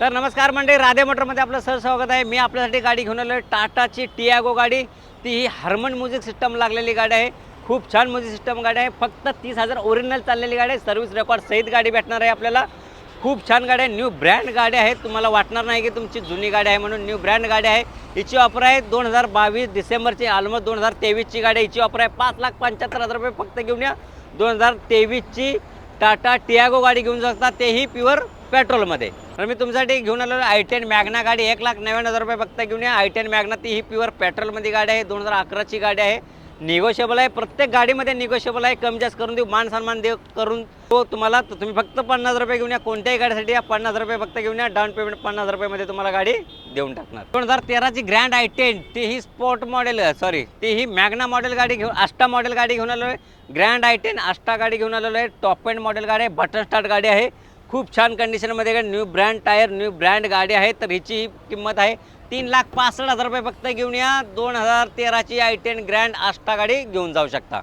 तर नमस्कार मंडळी, राधे मोटरमध्ये आपलं स्वागत आहे। मी आपल्यासाठी गाडी घेऊन आलो आहे टाटाची टियागो गाडी। ती ही हार्मन म्युझिक सिस्टम लागलेली गाडी आहे। खूप छान म्युझिक सिस्टम गाडी आहे। फक्त 30,000 ओरिजिनल चाललेली गाडी आहे। सर्व्हिस रेकॉर्ड सहित गाडी भेटणार आहे आपल्याला। खूप छान गाडी आहे, न्यू ब्रँड गाडी आहे। तुम्हाला वाटणार नाही की तुमची जुनी गाडी आहे म्हणून। न्यू ब्रँड गाडी आहे। हिची ऑफर आहे 2022 डिसेंबरची, ऑलमोस्ट 2023ची गाडी आहे। हिची ऑफर आहे 5,75,000 रुपये फक्त घेऊन या। 2023ची टाटा टियागो गाडी घेऊन जाता, तेही प्युअर पेट्रोलमध्ये। तर मी तुमच्यासाठी घेऊन आलो i10 मॅग्ना गाडी 1,99,000 रुपये फक्त घेऊन या। i10 मॅग्ना ती ही प्युअर पेट्रोलमध्ये गाडी आहे। 2011ची गाडी आहे। निगोशिएबल आहे, प्रत्येक गाडीमध्ये निगोशिएबल आहे। कमी जास्त करून देऊ, मान सन्मान देऊ करून तो तुम्हाला। तर तुम्ही फक्त 50 रुपये घेऊन या। कोणत्याही गाडीसाठी या 50 रुपये फक्त घेऊन या। डाऊन पेमेंट 50 रुपयामध्ये तुम्हाला गाडी देऊन टाकणार। 2013ची ग्रँड i10 ती ही स्पोर्ट मॉडेल, सॉरी ती ही मॅग्ना मॉडेल गाडी घेऊन, आस्टा मॉडेल गाडी घेऊन आलो आहे। ग्रँड i10 आस्टा गाडी घेऊन आलेलो आहे। टॉप एंड मॉडेल गाडी आहे, बटन स्टार्ट गाडी आहे। खूप छान कंडिशनमध्ये new brand tyre, new brand गाडी आहे। तर हिची किंमत आहे 3,65,000 रुपये फक्त घेऊन या। 2013ची i10 ग्रँड आस्टा गाडी घेऊन जाऊ शकता।